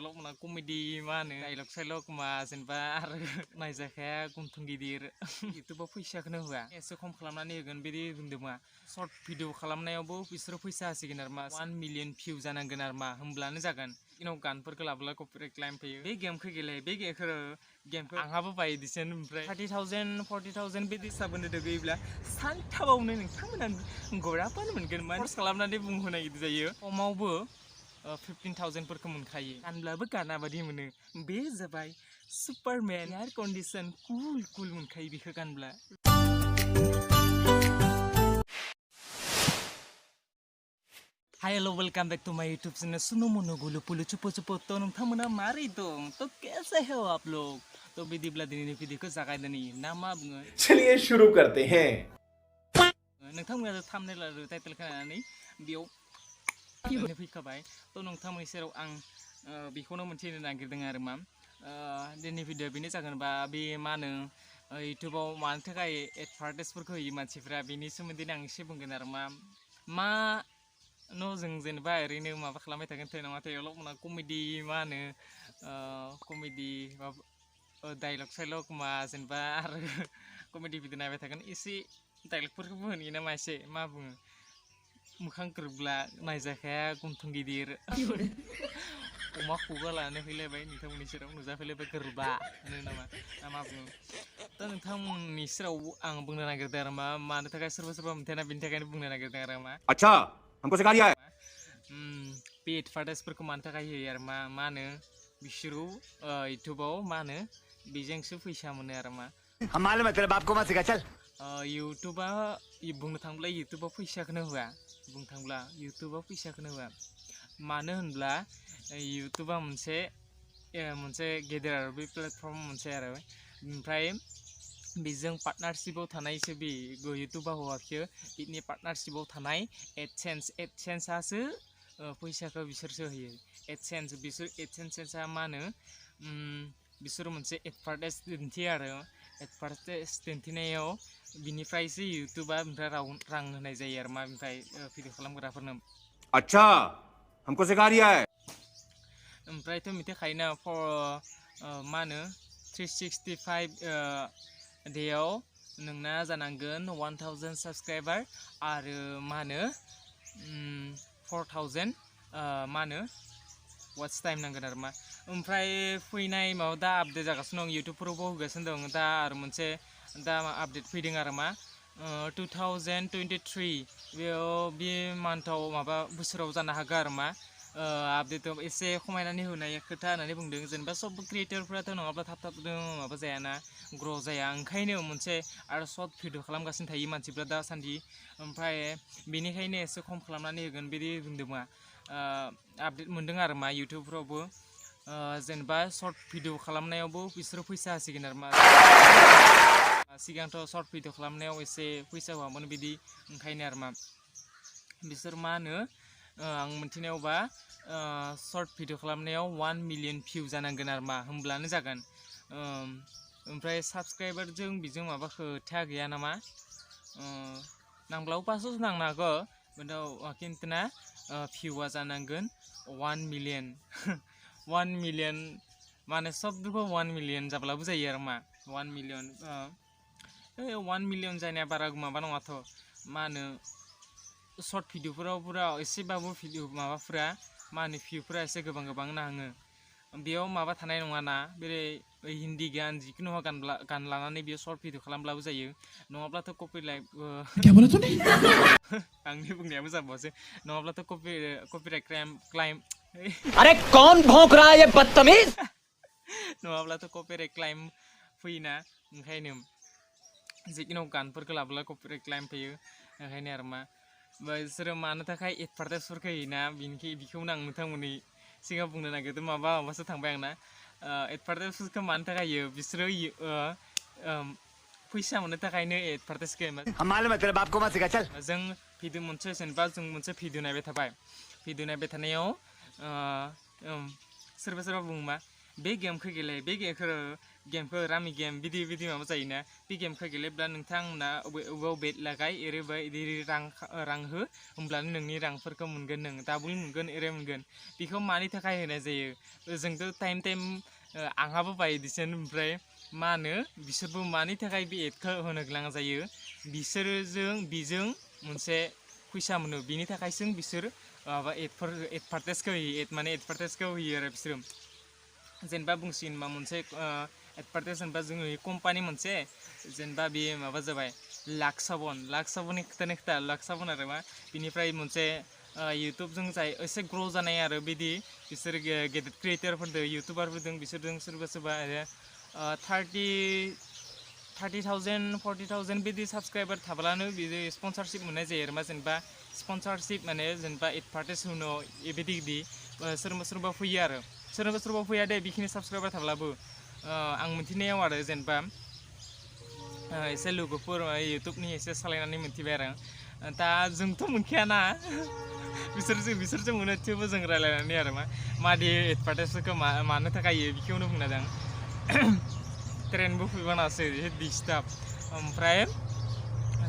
dialog mana komedi mana dialog ma जेनेबा आरो नायजाखाया गुन्थुं गिदिर YouTube फैसाखौनो होआ एसे खम खालामनानै होगोन बिदि बुंदों मा शर्ट भिडिअ खालामनायावबो बिसोरो फैसा होसिगोन आरो मा 1 मिलियन भिउ जानांगोन आरो मा होमब्लानो जागोन इनाव गानफोरखौ लाब्ला कपिराइट क्लेम फैयो बे गेमखौ गेले बे गेमखौ आंहाबो बाय एडिसन ओमफ्राय 30,000 40,000 बिदि साबोनो दोगैब्ला सानथाबावनो नोंथांमोना गरापानो मोनगोन मा कर्स खालामनानै बुंहोनाय गिदिर जायो खमावबो 15,000 फोरखौ मोनखायो गानब्लाबो गाना बादि मोनो बे जाबाय सुपारमेन एयार कन्डिशन कुल मोनखायो बेखौ गानब्ला Hi, hello, welcome back to my YouTube channel. सुनो मनो गुलु पुलु चुपो चुपो तो नोंथांमोना मारै दं तो कैसे हो आप लोग तो बिदिब्ला दिनैनि भिडिअखौ जागायदोनि ना मा बुङो चलिए शुरू करते हैं नोंथांमोना थाम्बनेल आरो टाइटेल खोनानानै बेयाव फैखाबाय तो नोंथांमोननि सेराव आं बेखौनो मोनथिनो नागिरदों आरो मा दिनैनि भिडिअ बेनो जागोनबा बे मा होनो इउट्युबाव मानि थाखाय एडभार्टाइजफोरखौ होयो मानसिफ्रा बेनि सोमोन्दै आं एसे बुंगोन आरो मा No, जों जेनेबा ओरैनो माबा खालामबाय थागोन थै नङा थैयावल' उनाव कमेडि मा होनो कमेडि डायलग साइलग मा जेनेबा आरो कमेडि भिडिअ नायबाय थागोन एसे डायलगफोरखौबो होयो नामा एसे मा बुङो मोखां गोरोबब्ला नायजाखाया गुन्थुं गिदिर अमा खुगा लानानै फैलायबाय नोंथांमोननि सेराव नुजाफैलायबाय गोरोबा होनो नामा ना मा बुङो दा नोंथांमोननि सेराव आं बुंनो नागिरदों आरो मानो थाखाय सोरबा मिथिया बेनि थाखायनो बुंनो नागिरदों आरो अच्छा हमको सिखा दिया है बे एडभार्टाइजफोरखौ मानि थाखाय होयो आरो मा होनो बिसोरो इउट्युबाव मा होनो बेजोंसो फैसा मोनो आरो हम मालूम है तेरे बाप को मत सिखा चल इउट्युबा बुंनो थांब्ला इउट्युबाव फैसाखौनो होआ बुंनो थांब्ला इउट्युबाव फैसाखौनो होआ मानो होनब्ला इउट्युबा मोनसे गेदेर आरो बे प्लेटफर्म मोनसे आरो ओमफ्राय बेजों पार्टनारशिपआव थानायसो बे इउट्युबा हवाखियो बिनि पार्टनारशिपआव थानाय एडसेन्सआसो फैसाखौ बिसोरसो होयो एडसेन्सआ मा होनो बिसोरो मोनसे एडभार्टाइज दिन्थियो आरो एडभार्टाइज दिन्थिनायाव बिनिफ्रायसो इउट्युबा ओमफ्राय रां होनाय जायो आरो ओमफ्राय भिडिअ खालामग्राफोरनो अच्छा हमको सिखा दिया है ओमफ्रायथ' मिथिखायोना मा होनो 365 डेयाव नोंना जानांगोन 1000 साबस्क्राइबार आरो मा होनो 4000 मा होनो वाच टाइम नांगोन आरो ओमफ्राय फैनाय माबा दा आपडेट जागासिनो दं इउट्युबफोरावबो होगासिनो दं दा आरो मोनसे दा आपडेट फैदों आरो 2023 बेयाव बे मान्थआव माबा बोसोराव जानो हागौ आरो आपडेट एसे खमायनानै होनाय खोथा होननानै बुंदों जेनेबा सब क्रिएटरफोराथ' नङाब्ला थाब माबा जायाना ग्र' जाया ओंखायनो मोनसे आरो सर्ट भिडिअ खालामगासिनो थायो मानसिफ्रा दासान्दि ओमफ्राय बेनिखायनो एसे खम खालामनानै होगोन बिदि बुंदोंमा आपडेट मोनदों आरो इउट्युबफोरावबो जेनेबा सर्ट भिडिअ खालामनायावबो बिसोरो फैसा होसिगोन आरो सिगांथ' सर्ट भिडिअ खालामनायाव एसे फैसा होआमोन बिदि ओंखायनो आरो बिसोर मा होनो आं मिथिनायावबा सर्ट भिडिअ खालामनायाव 1 मिलियन भिउ जानांगोन आरो होमब्लानो जागोन ओमफ्राय साबस्क्राइबारजों बिजों माबा खोथा गैया नामा नांब्लाबो 500 नांनो हागौ खिन्थु ना भिउआ जानांगोन 1 मिलियन 1 मिलियन माने सबनिबो 1 मिलियन जाब्लाबो जायो आरो 1 मिलियन 1 मिलियन जानाया बारा माबा नङाथ' मा होनो सर्ट भिडिअफोराव पुरा एसेबाबो भिडिअ माबाफोरा मा होनो भिउफोरा एसे गोबां नाङो बेयाव माबा थानाय नङाना बे हिन्दी गान जिखुनु गान लानानै बेयाव सर्ट भिडिअ खालामब्लाबो जायो नङाब्लाथ' कपिराइट आंनि बुंनायाबो जाबावसै नङाब्लाथ' कपिराइट क्लाइम अरे कौन भौंक रहा है ये बदतमीज नङाब्लाथ' कपिराइट क्लाइम फैयोना ओंखायनो जिखुनु गानफोरखौ लाब्ला कपिराइट क्लाइम फैयो ओंखायनो आरो बिसोरो मानो थाखाय एडभार्टाइजफोरखौ होयोना बेखौनो आं नोंथांमोननि सिगां बुंनो नागिरदों माबासो थांबाय आंना एडभार्टाइजफोरखौ मानो थाखाय होयो बिसोरो फैसा मोननो थाखायनो एडभार्टाइजखौ जों भिडिअ मोनसे जेनेबा जों मोनसे भिडिअ नायबाय थाबाय भिडिअ नायबाय थानायाव सोरबा बुङो मा बे गेमखौ गेले बे गेमखौ रामि गेम बिदि बिदि माबा जायोना बे गेमखौ गेलेब्ला नोंथांमोना अबाव बेट लागाय एरैबा इदि रां हो होमब्लानो नोंनि रांफोरखौ मोनगोन नों डाबल मोनगोन एरै मोनगोन बेखौ मानि थाखाय होनाय जायो जोंथ' टाइम आंहाबो बायदिसोन ओमफ्राय मा होनो बिसोरबो मानि थाखाय बे एडखौ होनो गोनां जायो बिजों मोनसे फैसा मोनो बिनि थाखायसो बिसोर माबा एडभार्टाइजखौ होयो एडभार्टाइजखौ होयो आरो बिसोरो जेनेबा बुंसिगोन मा मोनसे एडभार्टाइज होनबा जोङो कम्पानि मोनसे जेनेबा बे माबा जाबाय लाक्स साबननि खोथा लाक्स साबन आरो मा बिनिफ्राय मोनसे इउटुबजों जाय एसे ग्र' जानाय आरो बिदि बिसोर गेदेर क्रिएटरफोरदों इउटुबारफोरदों बिसोरजों सोरबा 30,000 40,000 बिदि साबसक्राइबार थाब्लानो बिदि स्पन्सरशिप मोननाय जायो आरो मा जेनेबा स्पन्सरशिप माने जेनेबा एडभार्टाइज होनो बिदि सोरबा फैयो आरो सोरबा फैया दे बेखिनि साबसक्राइबार थाब्लाबो आं मिथिनायाव आरो जेनेबा एसे लोगोफोर इउटुबनि एसे सालायनानै मिथिबाय आरो दा जोंथ' मोनखायाना बिसोरजों मोनो थेवबो जों रायलायनानै आरो मादि एडभार्टाइजफोरखौ मानो थाखाय बेखौनो बुंना दं ट्रेनबो फैबानासो डिस्टार्ब ओमफ्राय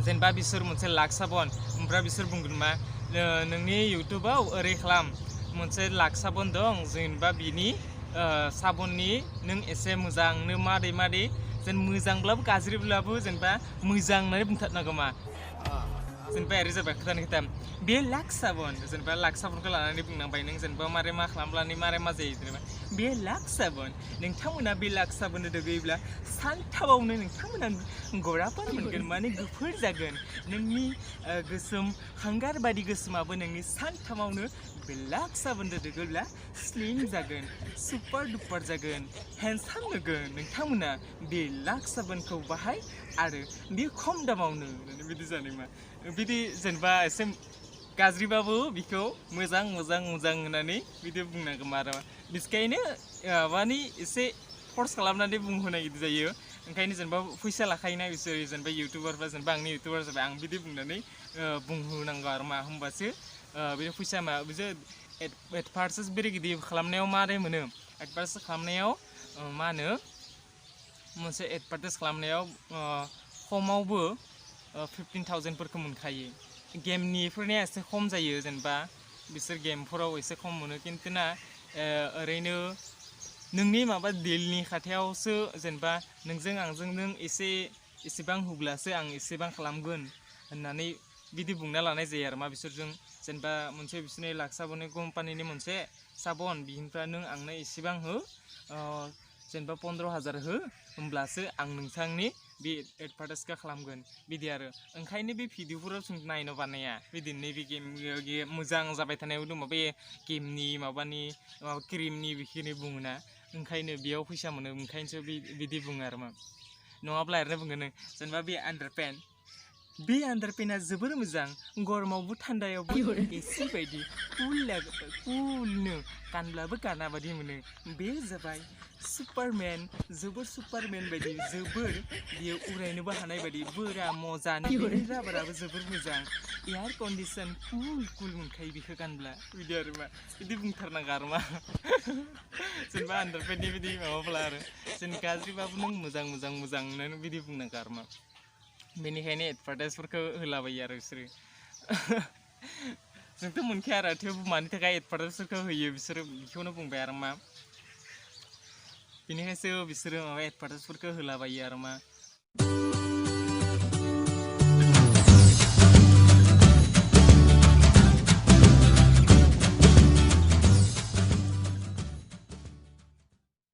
जेनेबा बिसोर मोनसे लाक्स साबन ओमफ्राय बिसोर बुंगोन मा नोंनि इउटुबाव ओरै खालाम मोनसे लाक्स साबन दं जेनेबा बिनि साबननि नों एसे मोजांनो मादै जेन मोजांब्लाबो गाज्रिब्लाबो जेनेबा मोजां होननानै बुंथारनांगौ मा जेनेबा ओरै जाबाय खोथा बे लाक्स साबन जेनेबा लाक्स साबनखौ लानानै बुंनांबाय नों जेनेबा मारै मा खालामब्लानो मारै मा जायो जेनेबा बे लाक्स साबन नोंथांमोना बे लाक्स साबोननो दुगैयोब्ला सानथामावनो नोंथांमोना गराफोर मोनगोन माने गुफुर जागोन नोंनि गोसोम हांगार बायदि गोसोमाबो नोंनि सानथामावनो बे लाक्स साबोनजों दुगैब्ला स्लिम जागोन सुपार डुपार जागोन हेन्डसाम नुगोन नोंथांमोना बे लाक्स साबोनखौ बाहाय आरो बे खम दामावनो बिदि जानाय मा बिदि जेनेबा एसे गाज्रिबाबो बिखौ मोजां होननानै बिदि बुंनांगौ आरो बिसखायनो माबानि एसे फर्स खालामनानै बुंहोनाय बिदि जायो ओंखायनो जेनेबा फैसा लाखायोना बिसोर जेनेबा इउटुबारफ्रा जेनेबा आंनि इउटुबार जाबाय आं बिदि बुंनानै बुंहोनांगौ आरो मा होमबासो बे फैसा बिसोर एडभार्टाइज बिदि खालामनायाव मारै मोनो एडभार्टाइज खालामनायाव मा होनो मोनसे एडभार्टाइज खालामनायाव खमावबो 15,000 मोनखायो गेमनिफोरनिया एसे खम जायो जेनेबा बिसोर गेमफोराव एसे खम मोनो खिन्थु ना ओरैनो नोंनि माबा दिलनि खाथियावसो जेनेबा नोंजों आंजों नों एसेबां होब्लासो आं एसेबां खालामगोन होननानै बिदि बुंना लानाय जायो आरो मा बिसोरजों जेनेबा मोनसे बिसोरनि लाक्स साबननि कम्पानिनि मोनसे साबन बिनिफ्राय नों आंनो एसेबां हो जेनेबा 15,000 हो होमब्लासो आं नोंथांनि बे एडभार्टाइजखौ खालामगोन बिदि आरो ओंखायनो बे भिडिअफोराव जों नायनो बानाया बिदिनो बे गेम मोजां जाबाय थानायाव दङ बे गेमनि माबा क्रिमनि बेखिनि बुङोना ओंखायनो बेयाव फैसा मोनो ओंखायनोसो बिदि बुङो आरो मा नङाब्ला ओरैनो बुंगोन जेनेबा बे आन्डारपेन्टआ जोबोर मोजां गरमावबो थान्दायावबो एसि बायदि कुलनो गानब्लाबो गाना बायदि मोनो बे जाबाय सुपारमेन बायदि जोबोर बियो उरायनोबो हानाय बायदि बोरा मजानो राबाराबो जोबोर मोजां एयार कन्डिसन कुल मोनखायो बेखौ गानब्ला बिदि आरो मा बिदि बुंथारनांगौ आरो मा जेनेबा आन्डारपेन्टनि बिदि माबाब्ला आरो जेन गाज्रिबाबो नों मोजां होननानै बिदि बुंनांगौ आरो मा बेनिखायनो एडभार्टाइजफोरखौ होलाबायो आरो बिसोरो जोंथ' मोनखाया आरो थेवबो मानि थाखाय एडभार्टाइजफोरखौ होयो बिसोरो बेखौनो बुंबाय आरो मा बेनिखायसो बिसोरो माबा एडभार्टाइजफोरखौ होलाबायो आरो मा